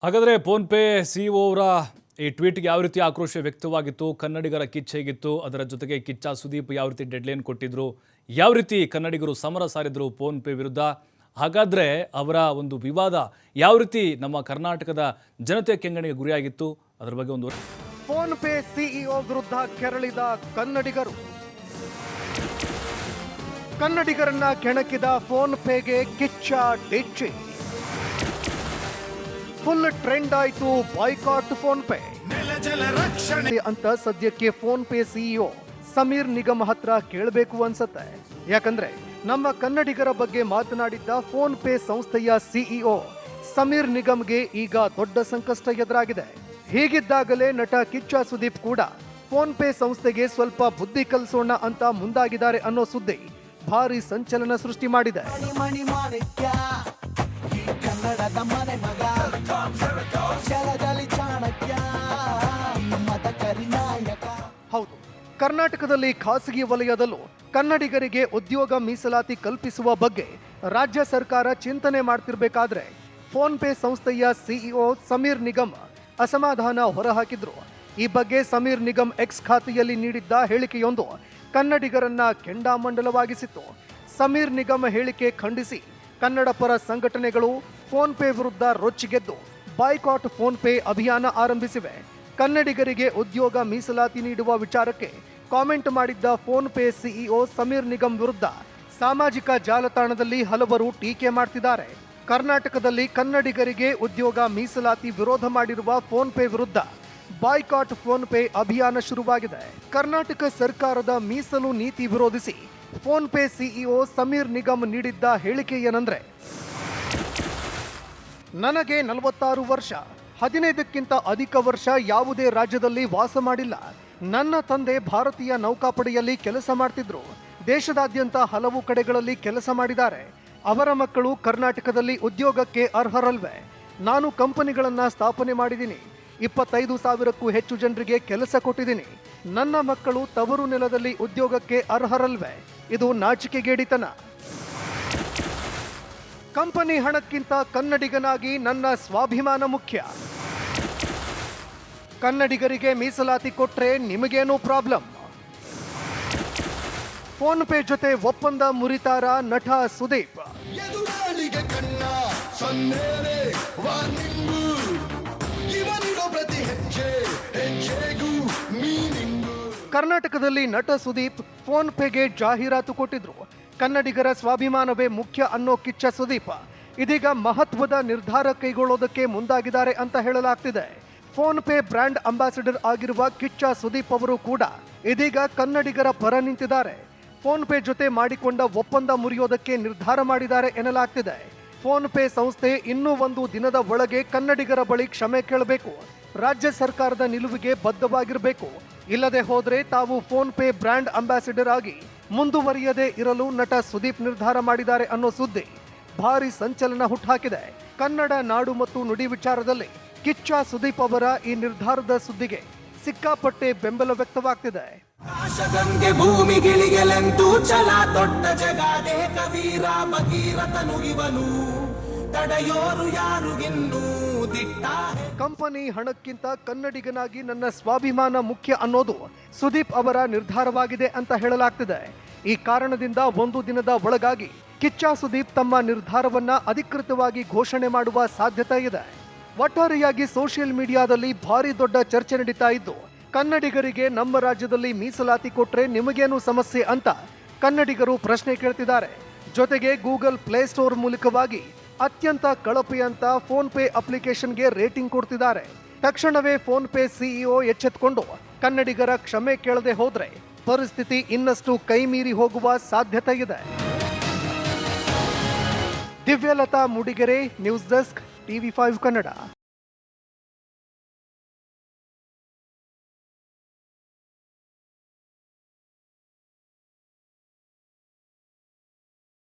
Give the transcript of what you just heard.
ಹಾಗಾದರೆ PhonePe CEO ಅವರ ಈ ಟ್ವೀಟ್ಗೆ ಯಾವ ರೀತಿ ಆಕ್ರೋಶ ವ್ಯಕ್ತವಾಗಿತ್ತು, ಕನ್ನಡಿಗರ ಕಿಚ್ಚು ಹೇಗಿತ್ತು, ಅದರ ಜೊತೆಗೆ ಕಿಚ್ಚ ಸುದೀಪ್ ಯಾವ ರೀತಿ ಡೆಡ್ಲೈನ್ ಕೊಟ್ಟಿದ್ರು, ಯಾವ ರೀತಿ ಕನ್ನಡಿಗರು ಸಮರ ಸಾರಿದ್ರು ಫೋನ್ಪೇ ವಿರುದ್ಧ, ಹಾಗಾದರೆ ಅವರ ಒಂದು ವಿವಾದ ಯಾವ ರೀತಿ ನಮ್ಮ ಕರ್ನಾಟಕದ ಜನತೆಯ ಕೆಂಗಣಿಗೆ ಗುರಿಯಾಗಿತ್ತು, ಅದರ ಬಗ್ಗೆ ಒಂದು ಫೋನ್ಪೇ ಸಿಇಒ ವಿರುದ್ಧ ಕೆರಳಿದ ಕನ್ನಡಿಗರು. ಕನ್ನಡಿಗರನ್ನ ಕೆಣಕಿದ ಫೋನ್ಪೇಗೆ ಕಿಚ್ಚ ಡಿಚ್ಚಿ. ಫುಲ್ ಟ್ರೆಂಡ್ ಆಯ್ತು ಬಾಯ್ಕಾಟ್ ಫೋನ್ಪೇ ಅಂತ ಸದ್ಯಕ್ಕೆ ಫೋನ್ಪೇ ಸಿಇಒ ಸಮೀರ್ ನಿಗಮ್ ಹತ್ರ ಕೇಳಬೇಕು ಅನ್ಸತ್ತೆ. ಯಾಕಂದ್ರೆ ನಮ್ಮ ಕನ್ನಡಿಗರ ಬಗ್ಗೆ ಮಾತನಾಡಿದ್ದ ಫೋನ್ಪೇ ಸಂಸ್ಥೆಯ ಸಿಇಒ ಸಮೀರ್ ನಿಗಮ್ಗೆ ಈಗ ದೊಡ್ಡ ಸಂಕಷ್ಟ ಎದುರಾಗಿದೆ. ಹೀಗಿದ್ದಾಗಲೇ ನಟ ಕಿಚ್ಚ ಸುದೀಪ್ ಕೂಡ ಫೋನ್ಪೇ ಸಂಸ್ಥೆಗೆ ಸ್ವಲ್ಪ ಬುದ್ಧಿ ಕಲಿಸೋಣ ಅಂತ ಮುಂದಾಗಿದ್ದಾರೆ ಅನ್ನೋ ಸುದ್ದಿ ಭಾರಿ ಸಂಚಲನ ಸೃಷ್ಟಿ ಮಾಡಿದೆ. ಹೌದು, ಕರ್ನಾಟಕದಲ್ಲಿ ಖಾಸಗಿ ವಲಯದಲ್ಲೂ ಕನ್ನಡಿಗರಿಗೆ ಉದ್ಯೋಗ ಮೀಸಲಾತಿ ಕಲ್ಪಿಸುವ ಬಗ್ಗೆ ರಾಜ್ಯ ಸರ್ಕಾರ ಚಿಂತನೆ ಮಾಡ್ತಿರ್ಬೇಕಾದ್ರೆ ಫೋನ್ಪೇ ಸಂಸ್ಥೆಯ ಸಿಇಒ ಸಮೀರ್ ನಿಗಮ್ ಅಸಮಾಧಾನ ಹೊರಹಾಕಿದ್ರು. ಈ ಬಗ್ಗೆ ಸಮೀರ್ ನಿಗಮ್ ಎಕ್ಸ್ ಖಾತೆಯಲ್ಲಿ ನೀಡಿದ್ದ ಹೇಳಿಕೆಯೊಂದು ಕನ್ನಡಿಗರನ್ನ ಕೆಂಡಾಮಂಡಲವಾಗಿಸಿತ್ತು. ಸಮೀರ್ ನಿಗಮ್ ಹೇಳಿಕೆ ಖಂಡಿಸಿ ಕನ್ನಡ ಪರ ಸಂಘಟನೆಗಳು ಫೋನ್ಪೇ ವಿರುದ್ಧ ರೊಚ್ಚಿಗೆದ್ದು ಬಾಯ್ಕಾಟ್ ಫೋನ್ಪೇ ಅಭಿಯಾನ ಆರಂಭಿಸಿವೆ. ಕನ್ನಡಿಗರಿಗೆ ಉದ್ಯೋಗ ಮೀಸಲಾತಿ ನೀಡುವ ವಿಚಾರಕ್ಕೆ ಕಾಮೆಂಟ್ ಮಾಡಿದ್ದ ಫೋನ್ಪೇ ಸಿಇಒ ಸಮೀರ್ ನಿಗಮ್ ವಿರುದ್ಧ ಸಾಮಾಜಿಕ ಜಾಲತಾಣದಲ್ಲಿ ಹಲವರು ಟೀಕೆ ಮಾಡ್ತಿದ್ದಾರೆ. ಕರ್ನಾಟಕದಲ್ಲಿ ಕನ್ನಡಿಗರಿಗೆ ಉದ್ಯೋಗ ಮೀಸಲಾತಿ ವಿರೋಧ ಮಾಡಿರುವ ಫೋನ್ಪೇ ವಿರುದ್ಧ ಬಾಯ್ಕಾಟ್ ಫೋನ್ಪೇ ಅಭಿಯಾನ ಶುರುವಾಗಿದೆ. ಕರ್ನಾಟಕ ಸರ್ಕಾರದ ಮೀಸಲು ನೀತಿ ವಿರೋಧಿಸಿ ಫೋನ್ಪೇ ಸಿಇಒ ಸಮೀರ್ ನಿಗಮ್ ನೀಡಿದ್ದ ಹೇಳಿಕೆ ಏನಂದ್ರೆ, ನನಗೆ 46 ವರ್ಷ, 15ಕ್ಕಿಂತ ಅಧಿಕ ವರ್ಷ ಯಾವುದೇ ರಾಜ್ಯದಲ್ಲಿ ವಾಸ ಮಾಡಿಲ್ಲ. ನನ್ನ ತಂದೆ ಭಾರತೀಯ ನೌಕಾಪಡೆಯಲ್ಲಿ ಕೆಲಸ ಮಾಡ್ತಿದ್ರು. ದೇಶದಾದ್ಯಂತ ಹಲವು ಕಡೆಗಳಲ್ಲಿ ಕೆಲಸ ಮಾಡಿದ್ದಾರೆ. ಅವರ ಮಕ್ಕಳು ಕರ್ನಾಟಕದಲ್ಲಿ ಉದ್ಯೋಗಕ್ಕೆ ಅರ್ಹರಲ್ವೇ? ನಾನು ಕಂಪನಿಗಳನ್ನ ಸ್ಥಾಪನೆ ಮಾಡಿದ್ದೀನಿ. 25,000ಕ್ಕೂ ಹೆಚ್ಚು ಜನರಿಗೆ ಕೆಲಸ ಕೊಟ್ಟಿದ್ದೀನಿ. ನನ್ನ ಮಕ್ಕಳು ತವರು ನೆಲದಲ್ಲಿ ಉದ್ಯೋಗಕ್ಕೆ ಅರ್ಹರಲ್ವೇ? ಇದು ನಾಚಿಕೆಗೇಡಿತನ. ಕಂಪನಿ ಹಣಕ್ಕಿಂತ ಕನ್ನಡಿಗನಾಗಿ ನನ್ನ ಸ್ವಾಭಿಮಾನ ಮುಖ್ಯ. ಕನ್ನಡಿಗರಿಗೆ ಮೀಸಲಾತಿ ಕೊಟ್ರೆ ನಿಮಗೇನು ಪ್ರಾಬ್ಲಮ್? ಫೋನ್ಪೇ ಜೊತೆ ಒಪ್ಪಂದ ಮುರಿತಾರ ನಟ ಸುದೀಪ್. ಕರ್ನಾಟಕದಲ್ಲಿ ನಟ ಸುದೀಪ್ ಫೋನ್ಪೇಗೆ ಜಾಹೀರಾತು ಕೊಟ್ಟಿದ್ರು. ಕನ್ನಡಿಗರ ಸ್ವಾಭಿಮಾನವೇ ಮುಖ್ಯ ಅನ್ನೋ ಕಿಚ್ಚ ಸುದೀಪ್ ಇದೀಗ ಮಹತ್ವದ ನಿರ್ಧಾರ ಕೈಗೊಳ್ಳೋದಕ್ಕೆ ಮುಂದಾಗಿದ್ದಾರೆ ಅಂತ ಹೇಳಲಾಗ್ತಿದೆ. ಫೋನ್ಪೇ ಬ್ರ್ಯಾಂಡ್ ಅಂಬಾಸಿಡರ್ ಆಗಿರುವ ಕಿಚ್ಚ ಸುದೀಪ್ ಅವರು ಕೂಡ ಇದೀಗ ಕನ್ನಡಿಗರ ಪರ ನಿಂತಿದ್ದಾರೆ. ಫೋನ್ಪೇ ಜೊತೆ ಮಾಡಿಕೊಂಡ ಒಪ್ಪಂದ ಮುರಿಯೋದಕ್ಕೆ ನಿರ್ಧಾರ ಮಾಡಿದ್ದಾರೆ ಎನ್ನಲಾಗ್ತಿದೆ. ಫೋನ್ಪೇ ಸಂಸ್ಥೆ ಇನ್ನೂ 1 ದಿನದ ಒಳಗೆ ಕನ್ನಡಿಗರ ಬಳಿ ಕ್ಷಮೆ ಕೇಳಬೇಕು. ರಾಜ್ಯ ಸರ್ಕಾರದ ನಿಲುವಿಗೆ ಬದ್ಧವಾಗಿರಬೇಕು. ಇಲ್ಲದೆ ಹೋದ್ರೆ ತಾವು ಫೋನ್ಪೇ ಬ್ರ್ಯಾಂಡ್ ಅಂಬಾಸಿಡರ್ ಆಗಿ ಮುಂದುವರಿಯದೇ ಇರಲು ನಟ ಸುದೀಪ್ ನಿರ್ಧಾರ ಮಾಡಿದ್ದಾರೆ ಅನ್ನೋ ಸುದ್ದಿ ಭಾರಿ ಸಂಚಲನ ಹುಟ್ಟಾಕಿದೆ. ಕನ್ನಡ ನಾಡು ಮತ್ತು ನುಡಿ ವಿಚಾರದಲ್ಲಿ ಕಿಚ್ಚ ಸುದೀಪ್ ಅವರ ಈ ನಿರ್ಧಾರದ ಸುದ್ದಿಗೆ ಸಿಕ್ಕಾಪಟ್ಟೆ ಬೆಂಬಲ ವ್ಯಕ್ತವಾಗ್ತಿದೆ. ಭೂಮಿಗಿಳಿಗೆಲೆಂದು ಛಲ ದೊಡ್ಡ ಜಗಾದೆ ಕವೀರ ಭಗೀರಥನು ಇವನು ತಡೆಯೋರು ಯಾರು ಇನ್ನೂ ದಿಟ್ಟ. ಕಂಪನಿ ಹಣಕ್ಕಿಂತ ಕನ್ನಡಿಗನಾಗಿ ನನ್ನ ಸ್ವಾಭಿಮಾನ ಮುಖ್ಯ ಅನ್ನೋದು ಸುದೀಪ್ ಅವರ ನಿರ್ಧಾರವಾಗಿದೆ ಅಂತ ಹೇಳಲಾಗ್ತಿದೆ. ಈ ಕಾರಣದಿಂದ 1 ದಿನದ ಒಳಗಾಗಿ ಕಿಚ್ಚ ಸುದೀಪ್ ತಮ್ಮ ನಿರ್ಧಾರವನ್ನ ಅಧಿಕೃತವಾಗಿ ಘೋಷಣೆ ಮಾಡುವ ಸಾಧ್ಯತೆ ಇದೆ. ಒಟ್ಟಾರೆಯಾಗಿ ಸೋಷಿಯಲ್ ಮೀಡಿಯಾದಲ್ಲಿ ಭಾರಿ ದೊಡ್ಡ ಚರ್ಚೆ ನಡೀತಾ ಇದ್ದು, ಕನ್ನಡಿಗರಿಗೆ ನಮ್ಮ ರಾಜ್ಯದಲ್ಲಿ ಮೀಸಲಾತಿ ಕೊಟ್ರೆ ನಿಮಗೇನು ಸಮಸ್ಯೆ ಅಂತ ಕನ್ನಡಿಗರು ಪ್ರಶ್ನೆ ಕೇಳ್ತಿದ್ದಾರೆ. ಜೊತೆಗೆ ಗೂಗಲ್ ಪ್ಲೇಸ್ಟೋರ್ ಮೂಲಕವಾಗಿ ಅತ್ಯಂತ ಕಳಪೆ ಅಂತ ಫೋನ್ಪೇ ಅಪ್ಲಿಕೇಶನ್ಗೆ ರೇಟಿಂಗ್ ಕೊಡ್ತಿದ್ದಾರೆ. ತಕ್ಷಣವೇ ಫೋನ್ಪೇ ಸಿಇಒ ಎಚ್ಚೆತ್ತುಕೊಂಡು ಕನ್ನಡಿಗರ ಕ್ಷಮೆ ಕೇಳದೆ ಹೋದ್ರೆ ಪರಿಸ್ಥಿತಿ ಇನ್ನಷ್ಟು ಕೈಮೀರಿ ಹೋಗುವ ಸಾಧ್ಯತೆ ಇದೆ. Divyalatha Mudigere, news desk, TV5 Kannada.